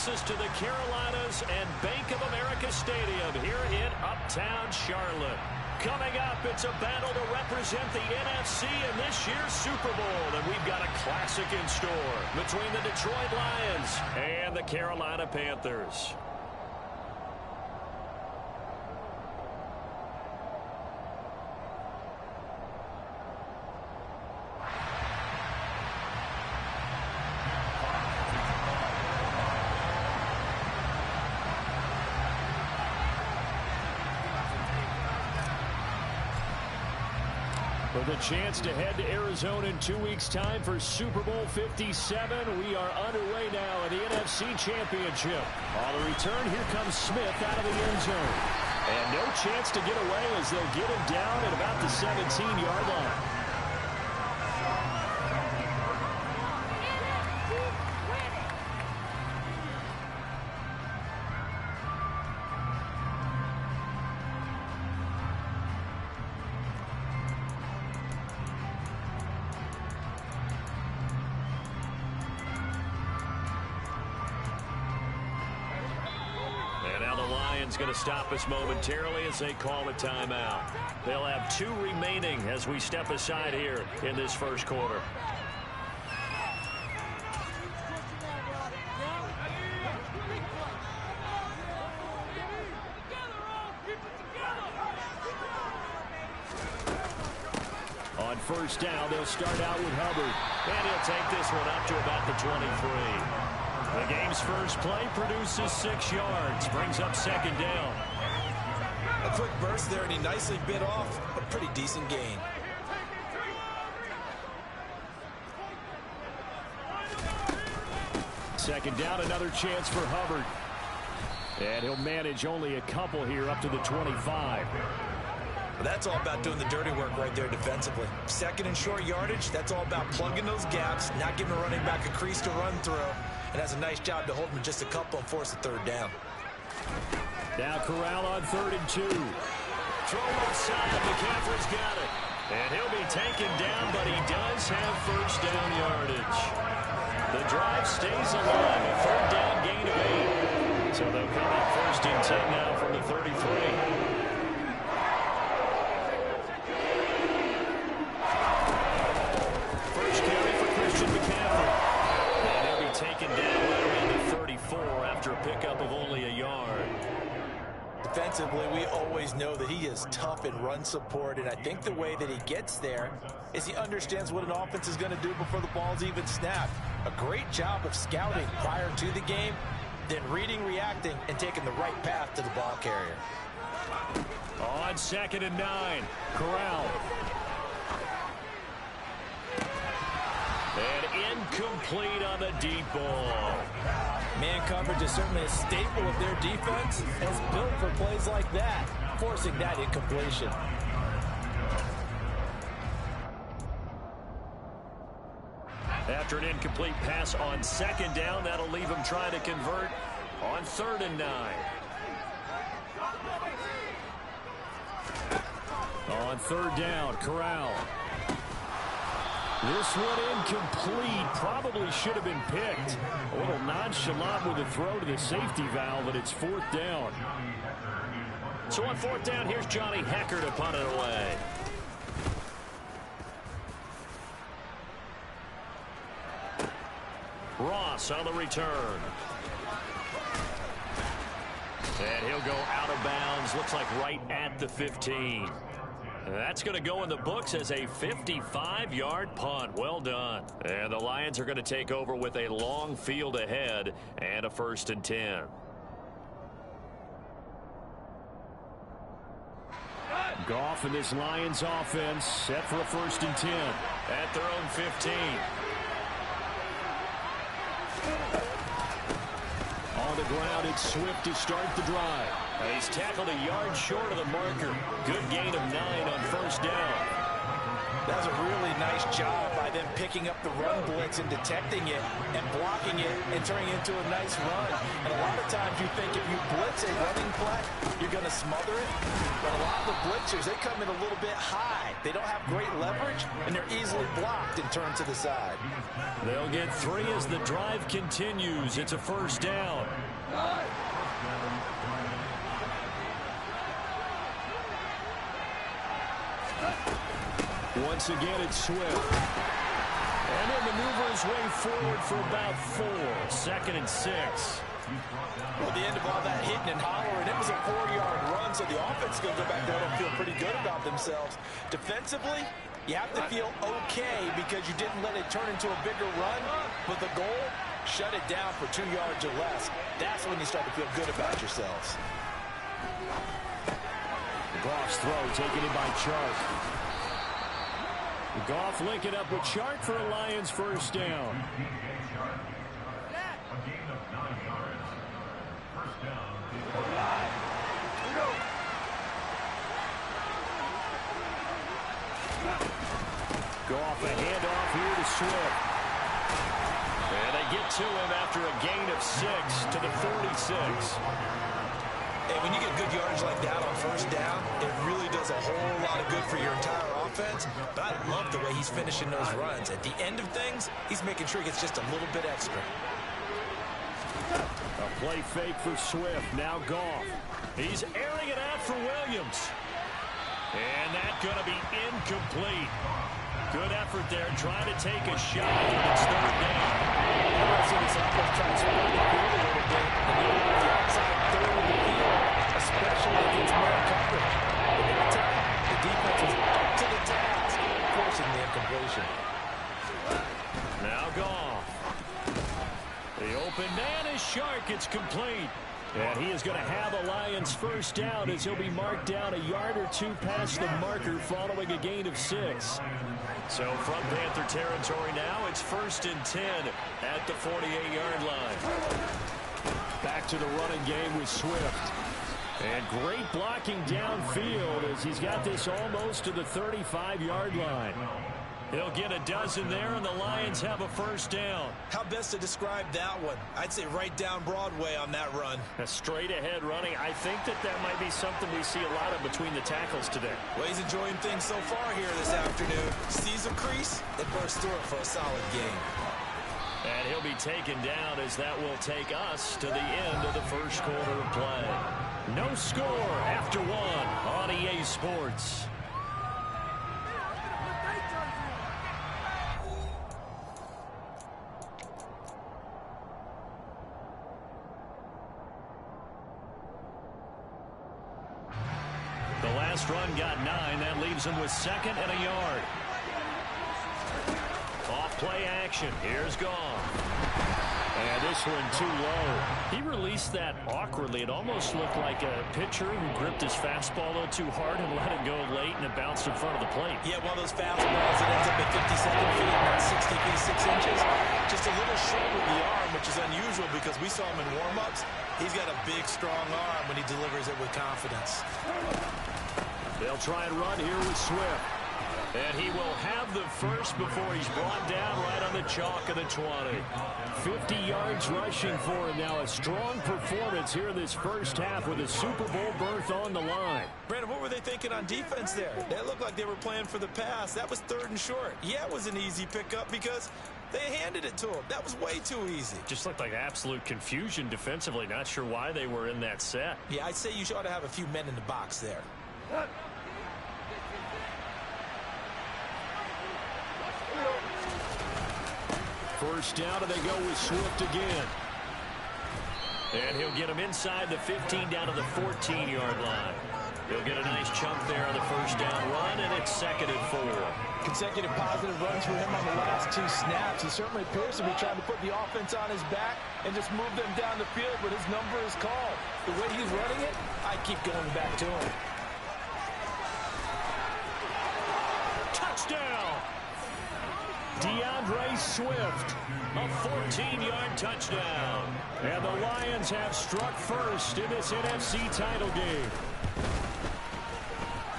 us to the Carolinas and Bank of America Stadium here in Uptown Charlotte. Coming up, it's a battle to represent the NFC in this year's Super Bowl. And we've got a classic in store between the Detroit Lions and the Carolina Panthers. With a chance to head to Arizona in 2 weeks' time for Super Bowl 57. We are underway now in the NFC Championship. On the return, here comes Smith out of the end zone. And no chance to get away as they'll get him down at about the 17-yard line. Going to stop us momentarily as they call a timeout. They'll have 2 remaining as we step aside here in this first quarter. On first down, they'll start out with Hubbard, and he'll take this one up to about the 23. The game's first play produces 6 yards, brings up second down. A quick burst there, and he nicely bit off a pretty decent gain. Second down, another chance for Hubbard. And he'll manage only a couple here up to the 25. Well, that's all about doing the dirty work right there defensively. Second and short yardage, that's all about plugging those gaps, not giving a running back a crease to run through. And has a nice job to hold him just a couple and force a third down. Now Corral on 3rd and 2. Throw outside, McCaffrey's got it. And he'll be taken down, but he does have first down yardage. The drive stays alive, a 3rd down gain of 8. So they'll come up 1st and 10 now from the 33. Taken down right around the 34 after a pickup of only a yard. Defensively, we always know that he is tough in run support, and I think the way that he gets there is he understands what an offense is going to do before the ball's even snapped. A great job of scouting prior to the game, then reading, reacting, and taking the right path to the ball carrier. On 2nd and 9, Corral. And incomplete on the deep ball. Man coverage is certainly a staple of their defense, and it's built for plays like that, forcing that incompletion. After an incomplete pass on 2nd down, that'll leave him trying to convert on 3rd and 9. On 3rd down, Corral. This one incomplete. Probably should have been picked. A little nonchalant with a throw to the safety valve, and it's 4th down. So on 4th down, here's Johnny Hekker to punt it away. Ross on the return. And he'll go out of bounds. Looks like right at the 15. That's going to go in the books as a 55-yard punt. Well done. And the Lions are going to take over with a long field ahead and a 1st and 10. Goff and this Lions offense set for a 1st and 10 at their own 15. On the ground, it's Swift to start the drive. He's tackled a yard short of the marker. Good gain of 9 on 1st down. That was a really nice job by them picking up the run blitz and detecting it and blocking it and turning it into a nice run. And a lot of times you think if you blitz a running play, you're going to smother it. But a lot of the blitzers, they come in a little bit high. They don't have great leverage, and they're easily blocked and turned to the side. They'll get 3 as the drive continues. It's a first down. Once again, it's Swift. And he'll maneuver his way forward for about 4. 2nd and 6. Well, at the end of all that hitting and hollering, it was a 4-yard run, so the offense is going to go back there and feel pretty good about themselves. Defensively, you have to feel okay because you didn't let it turn into a bigger run, but the goal, shut it down for 2 yards or less. That's when you start to feel good about yourselves. Goff's throw taken in by Chark. Goff linking up with Chark for a Lions first down. Goff a handoff here to Swift. And they get to him after a gain of 6 to the 46. And when you get good yardage like that on first down, it really does a whole lot of good for your entire offense. But I love the way he's finishing those runs. At the end of things, he's making sure he gets just a little bit extra. A play fake for Swift. Now Goff. He's airing it out for Williams. And that's going to be incomplete. Good effort there, trying to take a shot, but it's 3rd down. So this offense trying to spread the field a little bit, and you know, the outside third of the field, especially against man coverage. But anytime the defense is up to the task, forcing the incompletion. Now Goff. The open man is Chark. It's complete. And he is going to have a Lions first down as he'll be marked down a yard or 2 past the marker following a gain of 6. So from Panther territory now, it's 1st and 10 at the 48-yard line. Back to the running game with Swift. And great blocking downfield as he's got this almost to the 35-yard line. He'll get a dozen there, and the Lions have a first down. How best to describe that one? I'd say right down Broadway on that run. A straight-ahead running. I think that might be something we see a lot of between the tackles today. Well, he's enjoying things so far here this afternoon. Sees a crease, and bursts through it for a solid game. And he'll be taken down as that will take us to the end of the first quarter of play. No score after 1 on EA Sports. The last run got 9. That leaves him with 2nd and a yard. Off play action. Here's Goff. And this one too low. He released that awkwardly. It almost looked like a pitcher who gripped his fastball a little too hard and let it go late, and it bounced in front of the plate. Yeah, one of those fastballs that ends up at 57 feet, not 60 feet, 6 inches. Just a little short with the arm, which is unusual because we saw him in warm-ups. He's got a big, strong arm when he delivers it with confidence. They'll try and run here with Swift. And he will have the first before he's brought down right on the chalk of the 20. 50 yards rushing for him now. A strong performance here in this first half with a Super Bowl berth on the line. Brandon, what were they thinking on defense there? They looked like they were playing for the pass. That was 3rd and short. Yeah, it was an easy pickup because they handed it to him. That was way too easy. Just looked like absolute confusion defensively. Not sure why they were in that set. Yeah, I'd say you ought to have a few men in the box there. First down, and they go with Swift again. And he'll get him inside the 15 down to the 14-yard line. He'll get a nice chunk there on the first down run, and it's 2nd and 4. Consecutive positive runs for him on the last 2 snaps. He certainly appears to be trying to put the offense on his back and just move them down the field, but his number is called. The way he's running it, I keep going back to him. Touchdown! DeAndre Swift, a 14-yard touchdown. And the Lions have struck first in this NFC title game.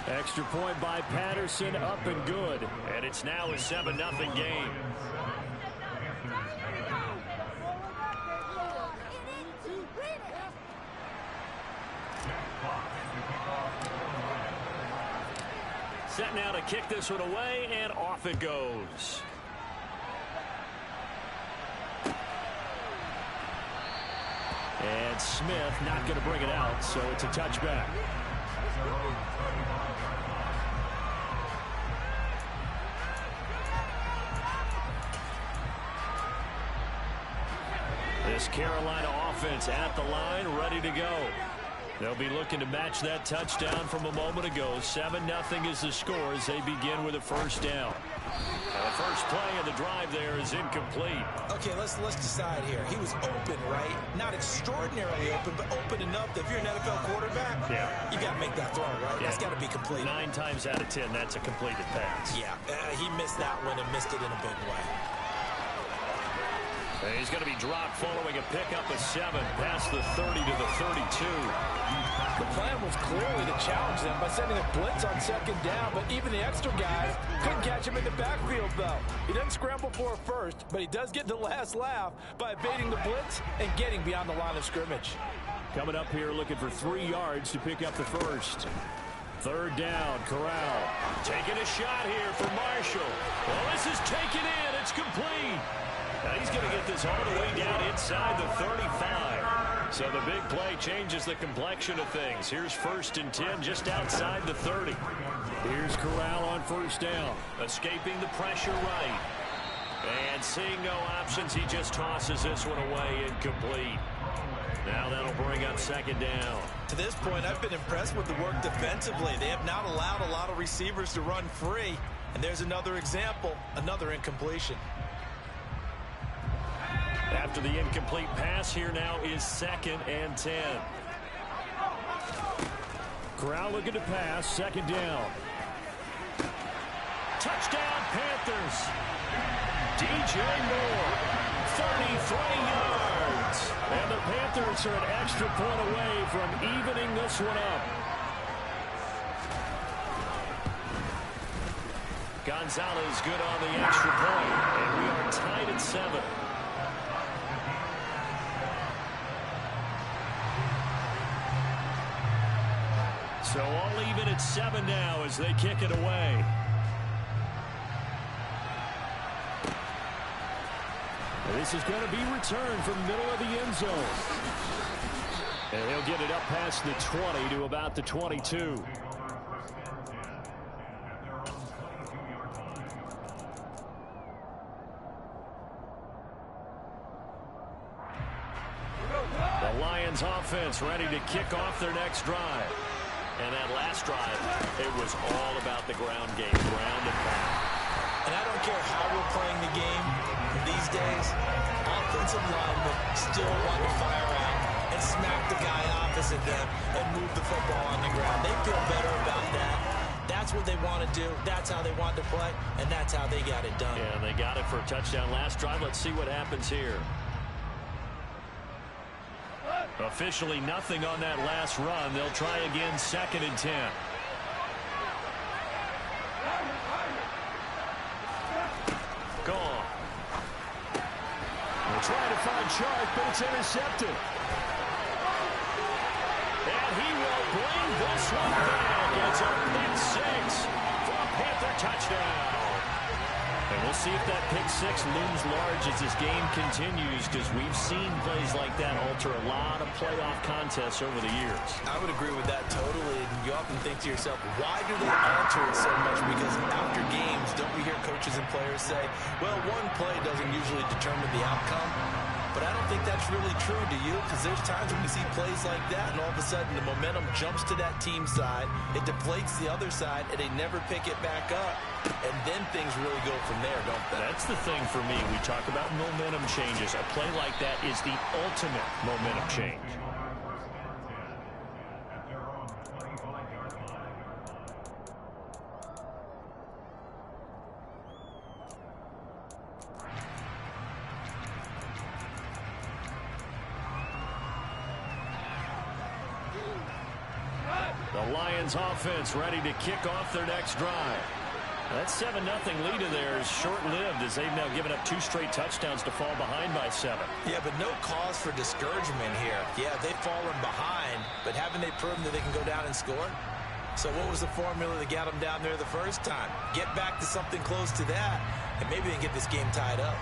Extra point by Patterson, up and good. And it's now a 7-0 game. Set now to kick this one away, and off it goes. And Smith not going to bring it out, so it's a touchback. This Carolina offense at the line, ready to go. They'll be looking to match that touchdown from a moment ago. 7-0 is the score as they begin with a first down. Now the first play of the drive there is incomplete. Okay, let's decide here. He was open, right? Not extraordinarily open, but open enough that if you're an NFL quarterback, you got to make that throw, right? That's got to be complete. 9 times out of 10, that's a completed pass. Yeah, he missed that one and missed it in a big way. He's going to be dropped following a pickup of 7 past the 30 to the 32. The plan was clearly to challenge them by sending a blitz on second down, but even the extra guys couldn't catch him in the backfield, though. He doesn't scramble for a first, but he does get the last laugh by evading the blitz and getting beyond the line of scrimmage. Coming up here looking for 3 yards to pick up the first. Third down, Corral. Taking a shot here for Marshall. Well, this is taken in. It's complete. Now he's going to get this all the way down inside the 35. So the big play changes the complexion of things. Here's 1st and 10 just outside the 30. Here's Corral on first down. Escaping the pressure right. And seeing no options, he just tosses this one away incomplete. Now that'll bring up 2nd down. To this point, I've been impressed with the work defensively. They have not allowed a lot of receivers to run free. And there's another example, another incompletion. After the incomplete pass, here now is 2nd and 10. Corral looking to pass, 2nd down. Touchdown, Panthers. DJ Moore, 33 yards. And the Panthers are an extra point away from evening this one up. Gonzalez good on the extra point, and we are tied at 7. So all even at 7 now as they kick it away. This is going to be returned from the middle of the end zone. And he'll get it up past the 20 to about the 22. The Lions offense ready to kick off their next drive. And that last drive, it was all about the ground game, ground and pound. And I don't care how we're playing the game these days, offensive linemen still want to fire out and smack the guy opposite them and move the football on the ground. They feel better about that. That's what they want to do. That's how they want to play, and that's how they got it done. Yeah, they got it for a touchdown last drive. Let's see what happens here. Officially nothing on that last run. They'll try again, 2nd and 10. Gone. They'll try to find Chark, but it's intercepted. And he will bring this one back. It's a pick 6 for a Panther touchdown. And we'll see if that pick 6 looms large as this game continues, because we've seen plays like that alter a lot of playoff contests over the years. I would agree with that totally. And you often think to yourself, why do they alter it so much? Because after games, don't we hear coaches and players say, well, one play doesn't usually determine the outcome? But I don't think that's really true, do you? Because there's times when we see plays like that, and all of a sudden the momentum jumps to that team side, it deflates the other side, and they never pick it back up. And then things really go from there, don't they? That's the thing for me. We talk about momentum changes. A play like that is the ultimate momentum change. The The Lions offense ready to kick off their next drive. That 7-0 lead of theirs short-lived as they've now given up 2 straight touchdowns to fall behind by 7. Yeah, but no cause for discouragement here. Yeah, they've fallen behind, but haven't they proven that they can go down and score? So what was the formula that got them down there the first time? Get back to something close to that, and maybe they can get this game tied up.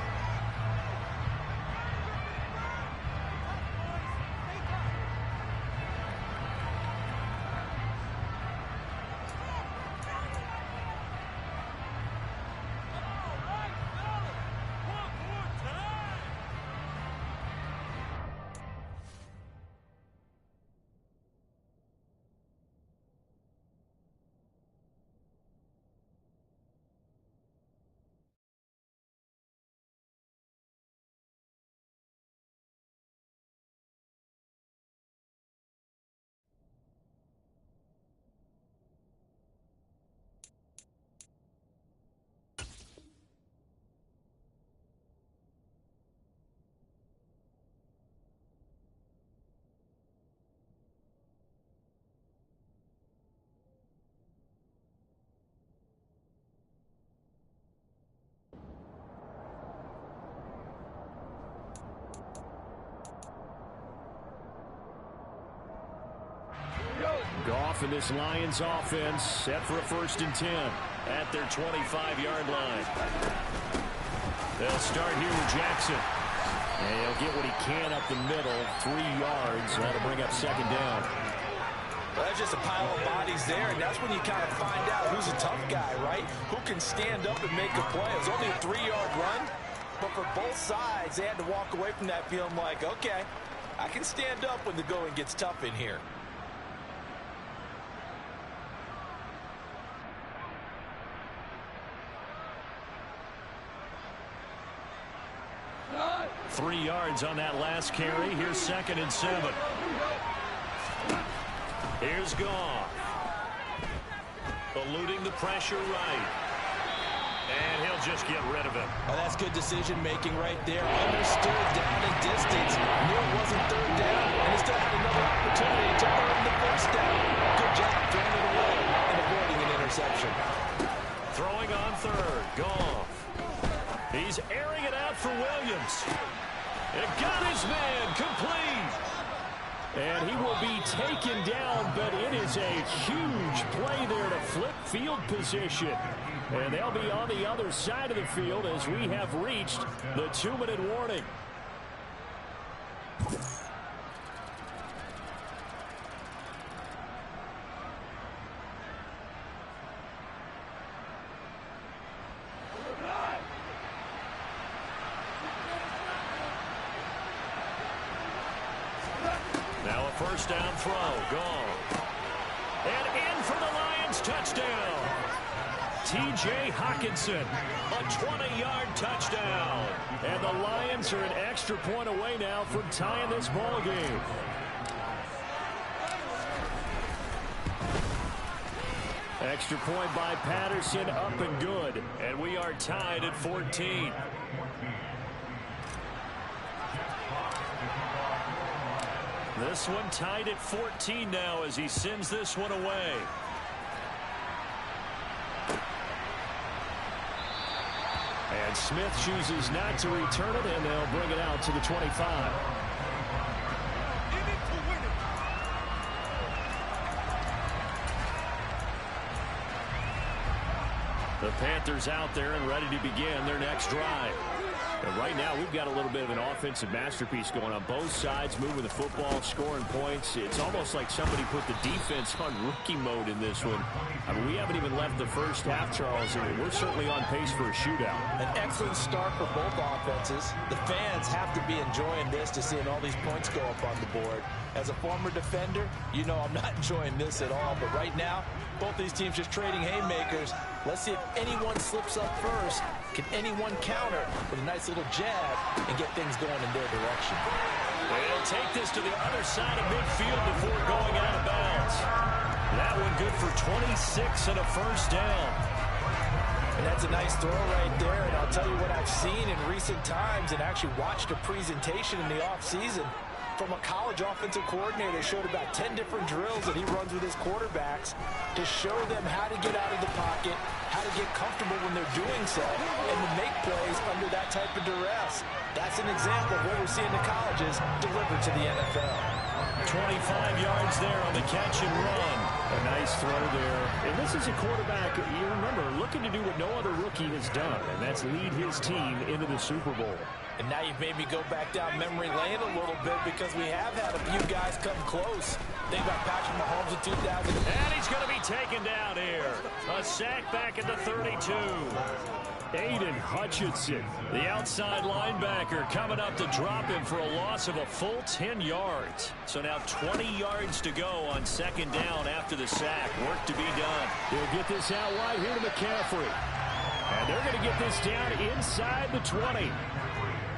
Goff and this Lions offense set for a 1st and 10 at their 25-yard line. They'll start here with Jackson. And he'll get what he can up the middle, 3 yards. That'll bring up 2nd down. Well, that's just a pile of bodies there, and that's when you kind of find out who's a tough guy, right? Who can stand up and make a play. It was only a 3-yard run, but for both sides, they had to walk away from that feeling like, okay, I can stand up when the going gets tough in here. Three yards on that last carry. Here's 2nd and 7. Here's Goff. Eluding the pressure right. And he'll just get rid of it. Oh, that's good decision-making right there. Understood down and distance. Knew it wasn't 3rd down, and he still had another opportunity to earn the 1st down. Good job throwing it away and avoiding an interception. Throwing on 3rd. Goff. He's airing it out for Williams. It got his man complete. And he will be taken down, but it is a huge play there to flip field position. And they'll be on the other side of the field as we have reached the 2-minute warning. Now a 1st down throw. Gone. And in for the Lions touchdown. T.J. Hockenson, a 20-yard touchdown. And the Lions are an extra point away now from tying this ball game. Extra point by Patterson, up and good. And we are tied at 14. This one tied at 14 now as he sends this one away. And Smith chooses not to return it, and they'll bring it out to the 25. The Panthers out there and ready to begin their next drive. And right now, we've got a little bit of an offensive masterpiece going on both sides, moving the football, scoring points. It's almost like somebody put the defense on rookie mode in this one. I mean, we haven't even left the first half, Charles, and we're certainly on pace for a shootout. An excellent start for both offenses. The fans have to be enjoying this to seeing all these points go up on the board. As a former defender, you know I'm not enjoying this at all. But right now, both these teams just trading haymakers. Let's see if anyone slips up first. Can anyone counter with a nice little jab and get things going in their direction? They'll take this to the other side of midfield before going out of bounds. That one good for 26 and a first down. And that's a nice throw right there. And I'll tell you what I've seen in recent times and actually watched a presentation in the offseason. from a college offensive coordinator. Showed about 10 different drills that he runs with his quarterbacks to show them how to get out of the pocket, how to get comfortable when they're doing so, and to make plays under that type of duress. That's an example of what we're seeing in colleges delivered to the NFL. 25 yards there on the catch and run. A nice throw there. And this is a quarterback, you remember, looking to do what no other rookie has done, and that's lead his team into the Super Bowl. And now you've made me go back down memory lane a little bit because we have had a few guys come close. Think about Patrick Mahomes in 2000. And he's going to be taken down here. A sack back at the 32. Aiden Hutchinson, the outside linebacker, coming up to drop him for a loss of a full 10 yards. So now 20 yards to go on second down after the sack. Work to be done. He'll get this out wide here to McCaffrey. And they're going to get this down inside the 20.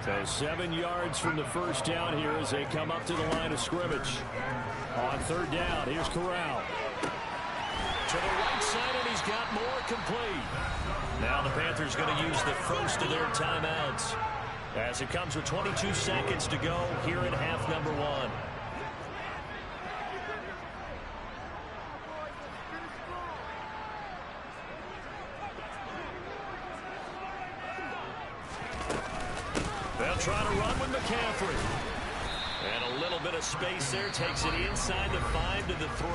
So 7 yards from the first down here as they come up to the line of scrimmage. On third down, here's Corral. To the right side, and he's got more complete. Now the Panthers going to use the first of their timeouts as it comes with 22 seconds to go here in half number one. They'll try to run with McCaffrey. And a little bit of space there takes it inside the 5 to the 3.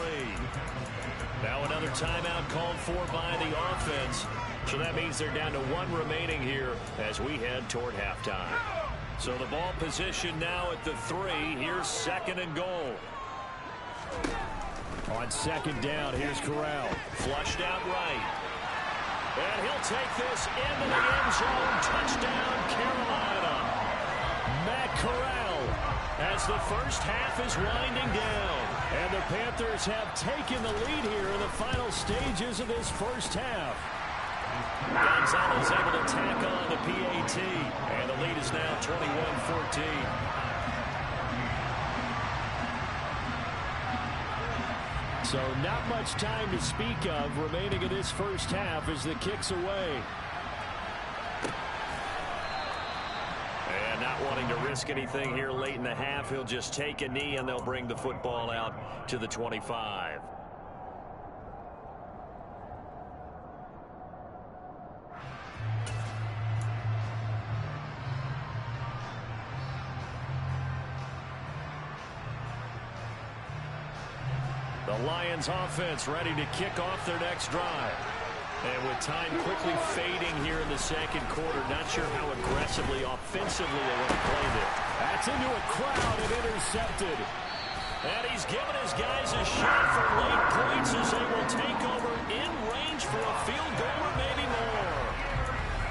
Now another timeout called for by the offense. So that means they're down to 1 remaining here as we head toward halftime. So the ball position now at the 3. Here's second and goal. On second down, here's Corral. Flushed out right. And he'll take this into the end zone. Touchdown, Carolina. Matt Corral as the first half is winding down. And the Panthers have taken the lead here in the final stages of this first half. Gonzalez able to tack on the PAT. And the lead is now 21-14. So not much time to speak of remaining in this first half as the kick's away. And not wanting to risk anything here late in the half, he'll just take a knee and they'll bring the football out to the 25. The Lions offense ready to kick off their next drive. And with time quickly fading here in the second quarter, not sure how aggressively, offensively they want to play there. That's into a crowd and intercepted. And he's given his guys a shot for late points as they will take over in range for a field goal or maybe more.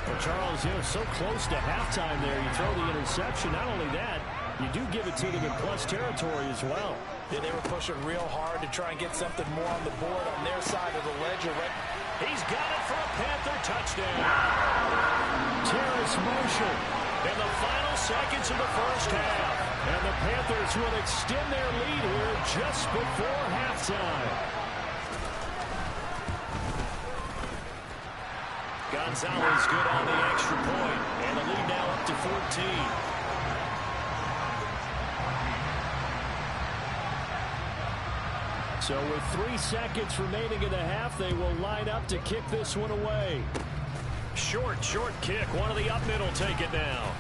Well, Charles, so close to halftime there. You throw the interception. Not only that, you do give it to them in plus territory as well. Yeah, they were pushing real hard to try and get something more on the board on their side of the ledger. He's got it for a Panther touchdown. Terrace Marshall in the final seconds of the first half. And the Panthers will extend their lead here just before halftime. Gonzalez good on the extra point. And the lead now up to 14. So with 3 seconds remaining in the half, they will line up to kick this one away. Short kick. One of the up mid will take it now.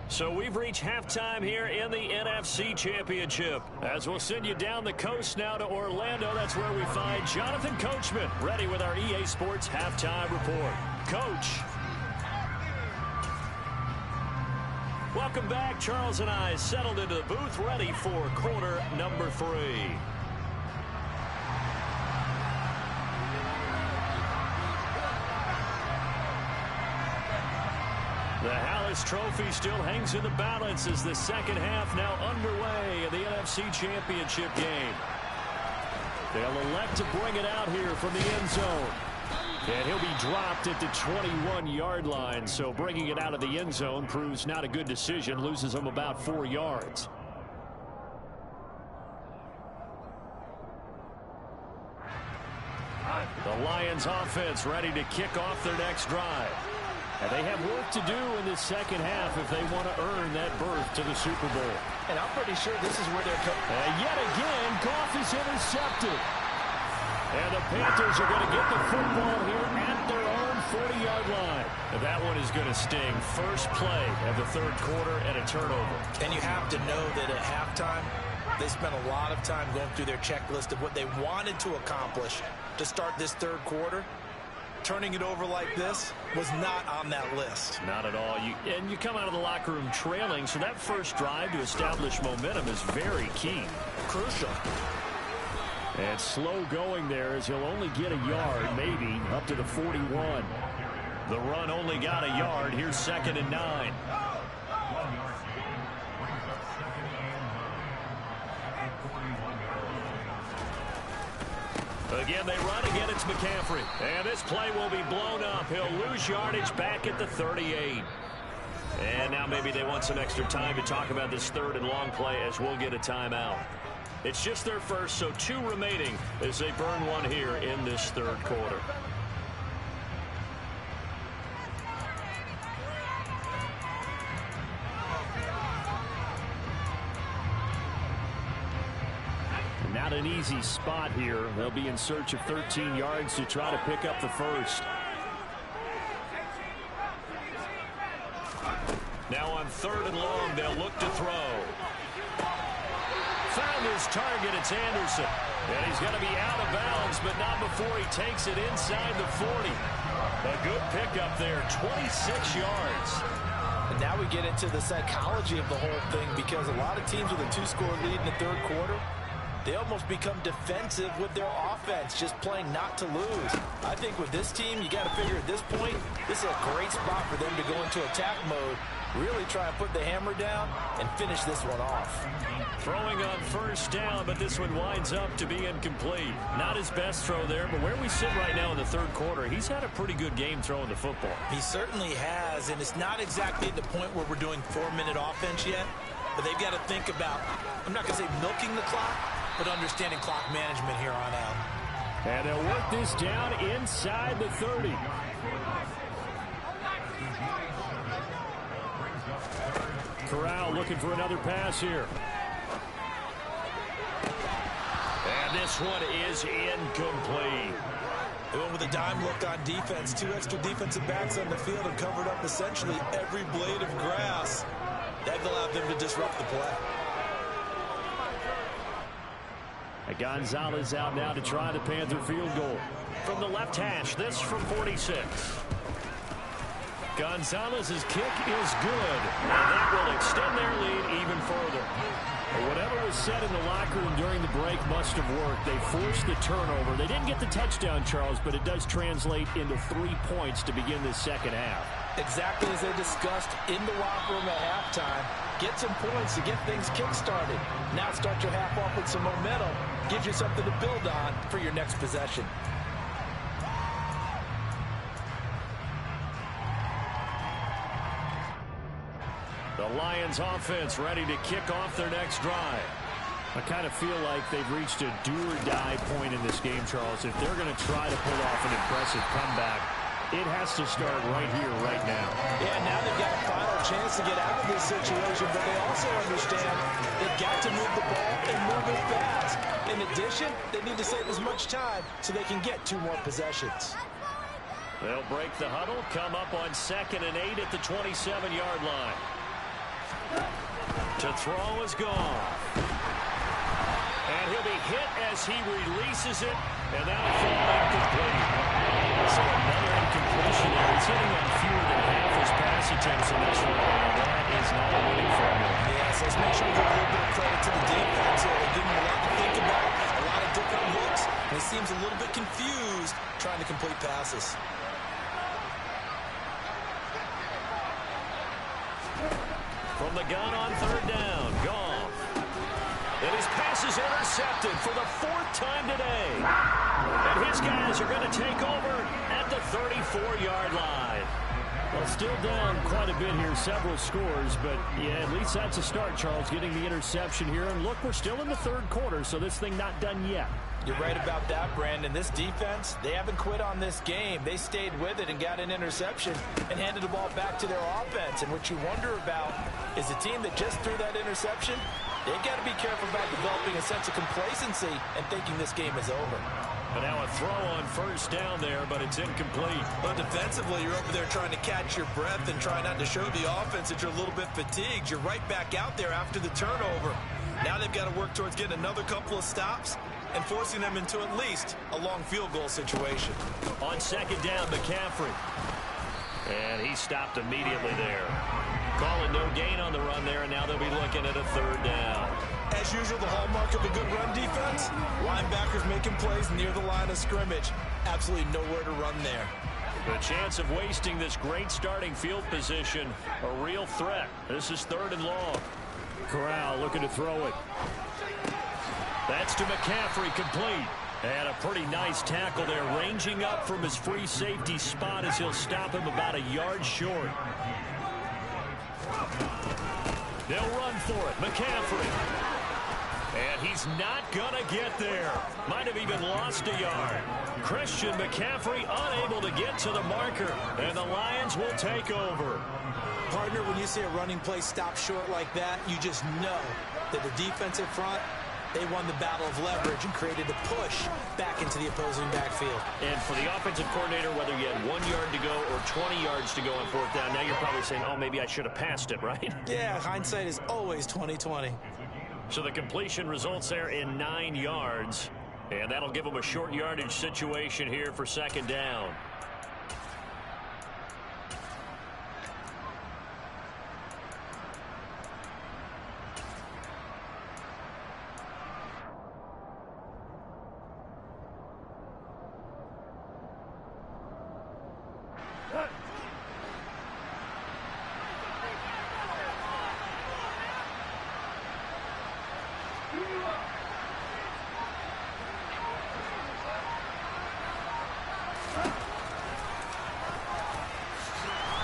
So we've reached halftime here in the NFC Championship. As we'll send you down the coast now to Orlando, that's where we find Jonathan Coachman, ready with our EA Sports Halftime Report. Coach. Welcome back. Charles and I settled into the booth, ready for quarter number 3. The Hallis Trophy still hangs in the balance as the second half now underway in the NFC Championship game. They'll elect to bring it out here from the end zone. And he'll be dropped at the 21-yard line, so bringing it out of the end zone proves not a good decision, loses him about 4 yards. The Lions offense ready to kick off their next drive. And they have work to do in this second half if they want to earn that berth to the Super Bowl. And I'm pretty sure this is where they're coming. And yet again, Goff is intercepted. And the Panthers are going to get the football here at their own 40-yard line. And that one is going to sting. First play of the third quarter and a turnover. And you have to know that at halftime, they spent a lot of time going through their checklist of what they wanted to accomplish to start this third quarter. Turning it over like this was not on that list. Not at all. And you come out of the locker room trailing, so that first drive to establish momentum is very key. Crucial. And slow going there as he'll only get a yard, maybe, up to the 41. The run only got a yard. Here's 2nd and 9. Again, they run. Again, it's McCaffrey. And this play will be blown up. He'll lose yardage back at the 38. And now maybe they want some extra time to talk about this third and long play as we'll get a timeout. It's just their first, so 2 remaining as they burn one here in this third quarter. Not an easy spot here. They'll be in search of 13 yards to try to pick up the first. Now on 3rd and long, they'll look to throw. Found his target. It's Anderson. And he's going to be out of bounds, but not before he takes it inside the 40. A good pickup there, 26 yards. And now we get into the psychology of the whole thing, because a lot of teams with a 2-score lead in the third quarter, they almost become defensive with their offense, just playing not to lose. I think with this team, you got to figure at this point, this is a great spot for them to go into attack mode, really try and put the hammer down and finish this one off. Throwing on 1st down, but this one winds up to be incomplete. Not his best throw there, but where we sit right now in the third quarter, he's had a pretty good game throwing the football. He certainly has, and it's not exactly at the point where we're doing 4-minute offense yet, but they've got to think about, I'm not going to say milking the clock, but understanding clock management here on out. And they'll work this down inside the 30. Corral looking for another pass here. And this one is incomplete. They went with a dime look on defense. 2 extra defensive backs on the field and covered up essentially every blade of grass. That allowed them to disrupt the play. Gonzalez out now to try the Panther field goal. From the left hash, this from 46. Gonzalez's kick is good, and that will extend their lead even further. Whatever was said in the locker room during the break must have worked. They forced the turnover. They didn't get the touchdown, Charles, but it does translate into 3 points to begin this second half. Exactly as they discussed in the locker room at halftime. Get some points to get things kick-started. Now start your half off with some momentum. Gives you something to build on for your next possession. The Lions offense ready to kick off their next drive. I kind of feel like they've reached a do-or-die point in this game, Charles. If they're going to try to pull off an impressive comeback, it has to start right here, right now. Yeah, now they've got a final chance to get out of this situation, but they also understand they've got to move the ball and move it fast. In addition, they need to save as much time so they can get 2 more possessions. They'll break the huddle, come up on 2nd and 8 at the 27-yard line. To throw is gone. And he'll be hit as he releases it, and that'll fall incomplete. So another incompletion there. He's hitting on fewer than half his pass attempts in this one. That is not a winning formula. Yes, let's make sure we give a little bit of credit to the defense here. They're giving him a lot to think about, a lot of different looks, and he seems a little bit confused trying to complete passes. From the gun on 3rd down, Goff. And his pass is intercepted for the 4th time today. And his guys are going to take over at the 34-yard line. Well, still down quite a bit here, several scores, but yeah, at least that's a start, Charles, getting the interception here. And look, we're still in the third quarter, so this thing not done yet. You're right about that, Brandon. This defense, they haven't quit on this game. They stayed with it and got an interception and handed the ball back to their offense. And what you wonder about is a team that just threw that interception, they've got to be careful about developing a sense of complacency and thinking this game is over. But now a throw on first down there, but it's incomplete. But defensively, you're over there trying to catch your breath and try not to show the offense that you're a little bit fatigued. You're right back out there after the turnover. Now they've got to work towards getting another couple of stops and forcing them into at least a long field goal situation. On second down, McCaffrey. And he stopped immediately there. Calling no gain on the run there, and now they'll be looking at a third down. As usual, the hallmark of a good run defense, linebackers making plays near the line of scrimmage. Absolutely nowhere to run there. The chance of wasting this great starting field position, a real threat. This is third and long. Corral looking to throw it. That's to McCaffrey, complete. And a pretty nice tackle there, ranging up from his free safety spot as he'll stop him about a yard short. They'll run for it. McCaffrey. And he's not going to get there. Might have even lost a yard. Christian McCaffrey unable to get to the marker. And the Lions will take over. Partner, when you see a running play stop short like that, you just know that the defensive front, they won the battle of leverage and created a push back into the opposing backfield. And for the offensive coordinator, whether you had 1 yard to go or 20 yards to go on fourth down, now you're probably saying, oh, maybe I should have passed it, right? Yeah, hindsight is always 20/20. So the completion results there in 9 yards. And that'll give them a short yardage situation here for second down.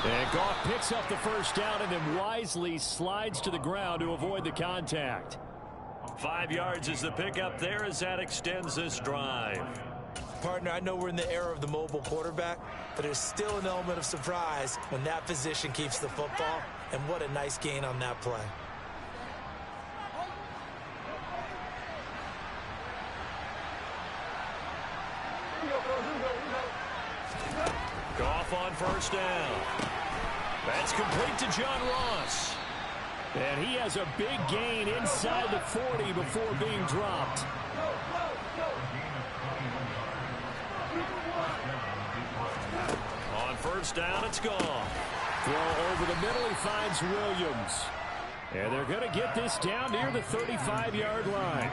And Goff picks up the first down and then wisely slides to the ground to avoid the contact. 5 yards is the pickup there as that extends this drive. Partner, I know we're in the era of the mobile quarterback, but there's still an element of surprise when that position keeps the football, and what a nice gain on that play. Goff on first down. That's complete to John Ross. And he has a big gain inside the 40 before being dropped. On first down, it's gone. Throw over the middle, he finds Williams. And they're going to get this down near the 35-yard line.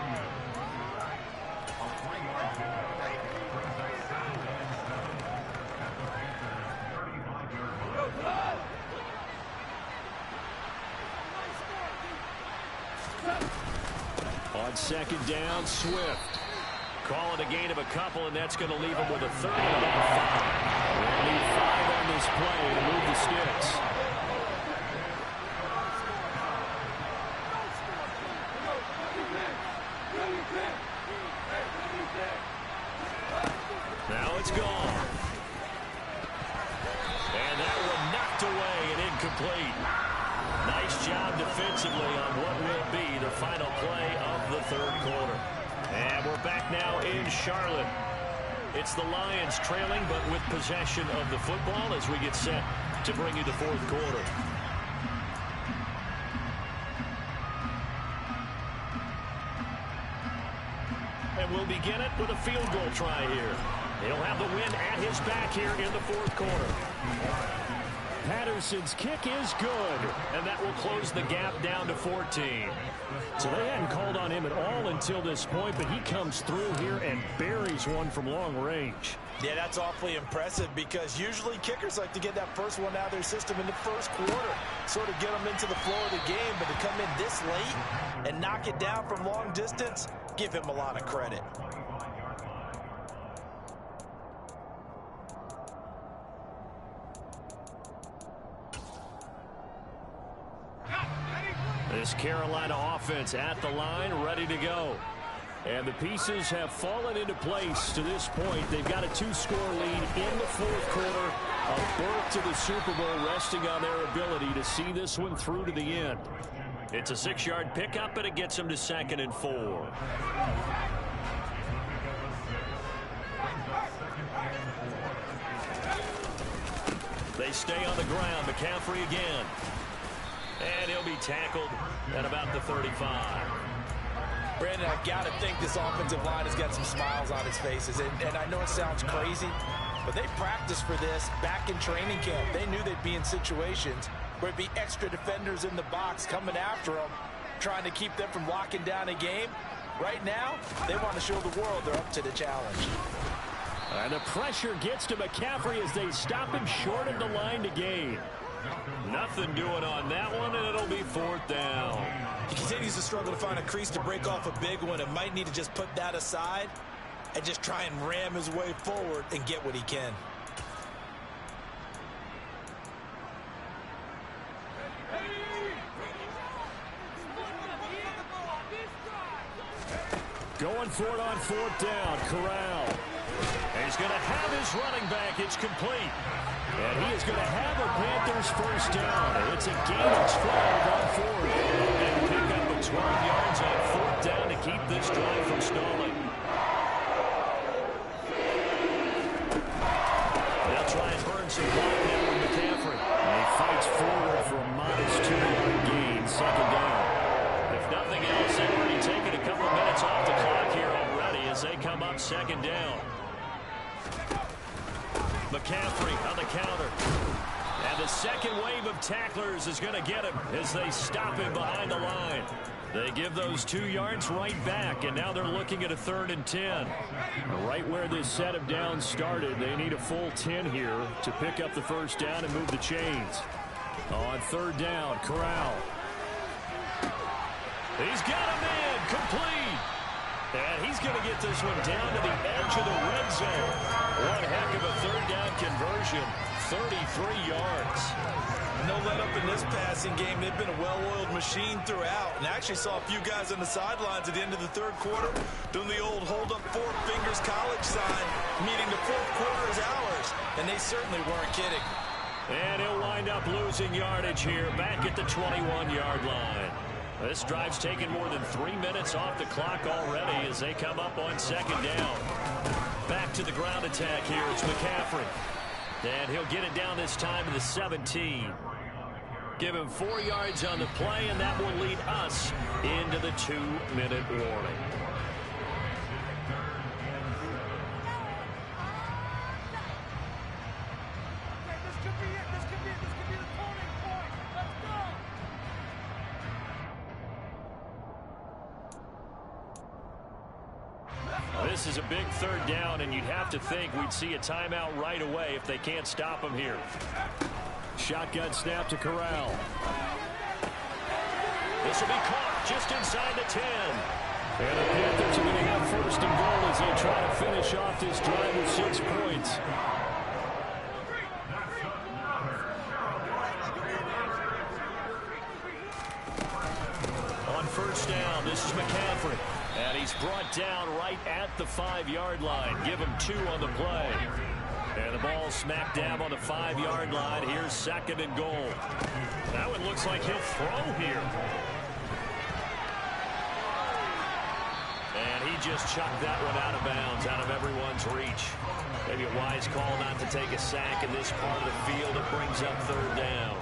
On second down, Swift. Call it a gain of a couple, and that's going to leave him with a third and about 5. They'll need 5 on this play to move the sticks. Now it's gone. And that one knocked away and incomplete. Nice job defensively on what will be the final play of the third quarter. And we're back now in Charlotte. It's the Lions trailing, but with possession of the football as we get set to bring you the fourth quarter. And we'll begin it with a field goal try here. He'll have the win at his back here in the fourth quarter. Patterson's kick is good, and that will close the gap down to 14. So they hadn't called on him at all until this point, but he comes through here and buries one from long range. Yeah, that's awfully impressive because usually kickers like to get that first one out of their system in the first quarter, sort of get them into the flow of the game, but to come in this late and knock it down from long distance, give him a lot of credit. This Carolina offense at the line, ready to go. And the pieces have fallen into place to this point. They've got a 2-score lead in the fourth quarter. A berth to the Super Bowl resting on their ability to see this one through to the end. It's a 6-yard pickup, and it gets them to 2nd and 4. They stay on the ground. McCaffrey again. And he'll be tackled at about the 35. Brandon, I've got to think this offensive line has got some smiles on its faces. And I know it sounds crazy, but they practiced for this back in training camp. They knew they'd be in situations where there'd be extra defenders in the box coming after them, trying to keep them from locking down a game. Right now, they want to show the world they're up to the challenge. And the pressure gets to McCaffrey as they stop him short of the line to gain. Nothing doing on that one, and it'll be 4th down. He continues to struggle to find a crease to break off a big one, and might need to just put that aside and just try and ram his way forward and get what he can. Going for it on 4th down, Corral. And he's going to have his running back. It's complete. And he is going to have a Panthers first down. And it's a gain of 12 on 4th. And pick up a 12 yards on 4th down to keep this drive from stalling. They'll try and burn some clock now with McCaffrey. And he fights forward for a modest 2-yard gain, 2nd down. If nothing else, they've already taken a couple of minutes off the clock here already as they come up 2nd down. McCaffrey on the counter. And the second wave of tacklers is going to get him as they stop him behind the line. They give those 2 yards right back, and now they're looking at a 3rd and 10. Right where this set of downs started, they need a full 10 here to pick up the first down and move the chains. On 3rd down, Corral. He's got a man complete. And he's going to get this one down to the edge of the red zone. One heck of a 3rd down conversion. 33 yards. No let up in this passing game. They've been a well-oiled machine throughout. And I actually saw a few guys on the sidelines at the end of the 3rd quarter doing the old hold up 4 fingers college sign, meaning the 4th quarter is ours. And they certainly weren't kidding. And he'll wind up losing yardage here back at the 21-yard line. This drive's taken more than 3 minutes off the clock already as they come up on 2nd down. Back to the ground attack here. It's McCaffrey. And he'll get it down this time to the 17. Give him 4 yards on the play, and that will lead us into the 2-minute warning. This is a big 3rd down, and you'd have to think we'd see a timeout right away if they can't stop him here. Shotgun snap to Corral. This will be caught just inside the 10. And the Panthers are going to have 1st and goal as they try to finish off this drive with 6 points. On 1st down, this is McCaffrey. And he's brought down right at the 5-yard line. Give him 2 on the play. And the ball smacked dab on the 5-yard line. Here's 2nd and goal. That one looks like he'll throw here. And he just chucked that one out of bounds, out of everyone's reach. Maybe a wise call not to take a sack in this part of the field. It brings up 3rd down.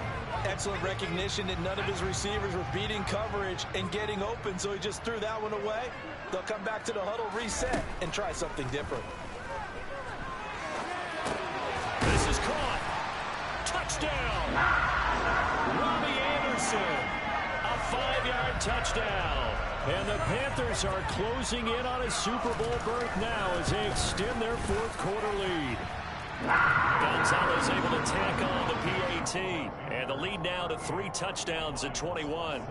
Excellent recognition that none of his receivers were beating coverage and getting open, so he just threw that one away. They'll come back to the huddle, reset, and try something different. This is caught. Touchdown. Robbie Anderson. A 5-yard touchdown. And the Panthers are closing in on a Super Bowl berth now as they extend their 4th quarter lead. Gonzalez able to tack on the PAT. And the lead now to 3 touchdowns at 21.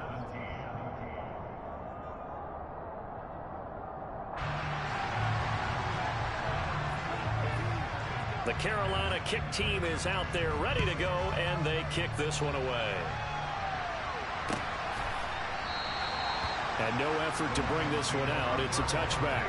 The Carolina kick team is out there ready to go, and they kick this one away. And no effort to bring this one out. It's a touchback.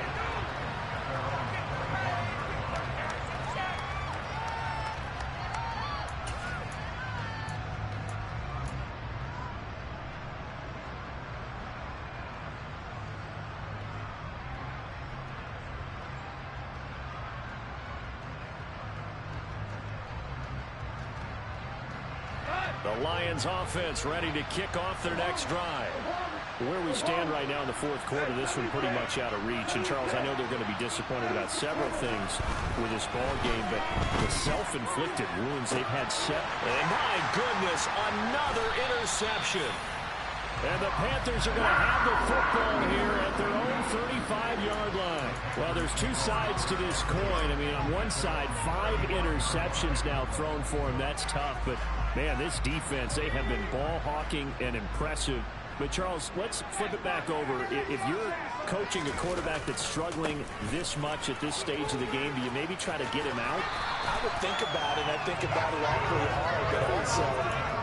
The Lions offense ready to kick off their next drive. Where we stand right now in the fourth quarter, this one pretty much out of reach. And, Charles, I know they're going to be disappointed about several things with this ball game, but the self-inflicted wounds they've had set. And, my goodness, another interception. And the Panthers are going to have the football here at their own 35-yard line. Well, there's two sides to this coin. I mean, on one side, 5 interceptions now thrown for him. That's tough. But, man, this defense, they have been ball hawking and impressive. But, Charles, let's flip it back over. If you're coaching a quarterback that's struggling this much at this stage of the game, do you maybe try to get him out? I would think about it. I think about it awfully hard, but also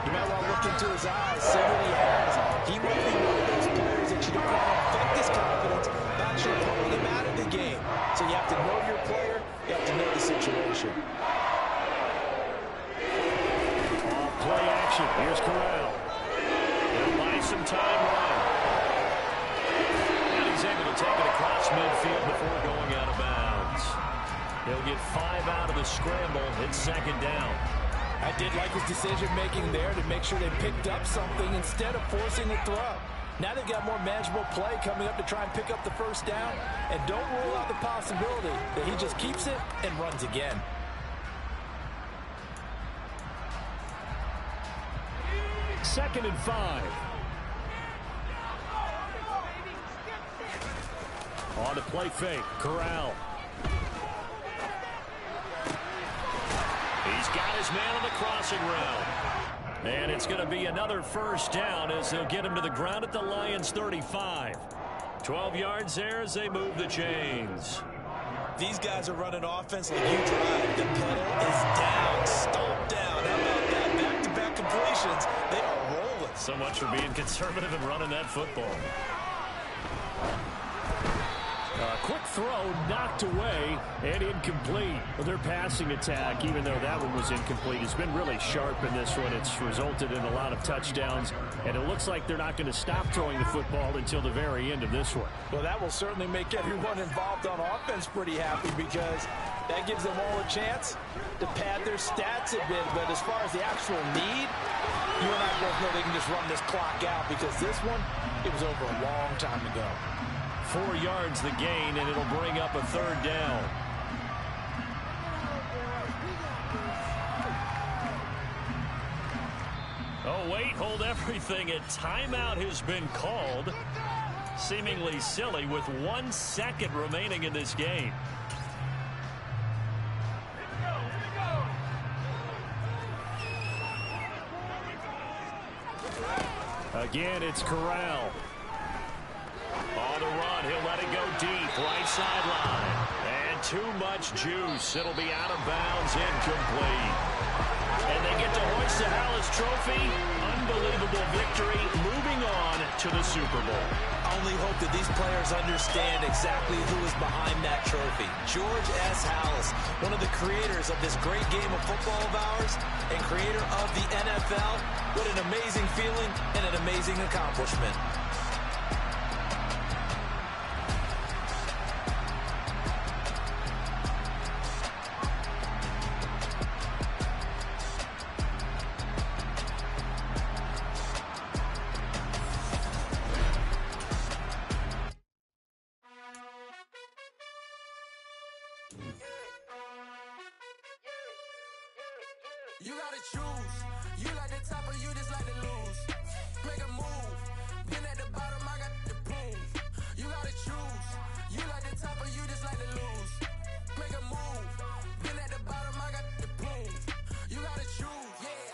you might want to look into his eyes, see what he has. He might be one of those players that you don't want to affect his confidence, not sure pulling him out of the game. So you have to know your player. You have to know the situation. Play action. Here's Corral. He'll buy some time running. And he's able to take it across midfield before going out of bounds. He'll get 5 out of the scramble. It's second down. I did like his decision-making there to make sure they picked up something instead of forcing the throw. Now they've got more manageable play coming up to try and pick up the first down. And don't rule out the possibility that he just keeps it and runs again. Second and 5. On to play fake. Corral. He's got his man on the crossing route. And it's going to be another first down as they'll get him to the ground at the Lions' 35. 12 yards there as they move the chains. These guys are running offense like you drive. The pedal is down, stomped down. How about that? Back-to-back completions. They are rolling. So much for being conservative and running that football. Quick throw knocked away and incomplete. Their passing attack, even though that one was incomplete, has been really sharp in this one. It's resulted in a lot of touchdowns, and it looks like they're not going to stop throwing the football until the very end of this one. Well, that will certainly make everyone involved on offense pretty happy because that gives them all a chance to pad their stats a bit. But as far as the actual need, you and I both know they can just run this clock out because this one, it was over a long time ago. 4 yards the gain, and it'll bring up a third down. Oh, wait, hold everything. A timeout has been called. Seemingly silly with 1 second remaining in this game. Again, it's Corral. On the run, he'll let it go deep, right sideline. And too much juice. It'll be out of bounds, incomplete. And they get to hoist the Hallis Trophy. Unbelievable victory, moving on to the Super Bowl. Only hope that these players understand exactly who is behind that trophy. George S. Hallis, one of the creators of this great game of football of ours and creator of the NFL. What an amazing feeling and an amazing accomplishment. You gotta choose. You like the top of your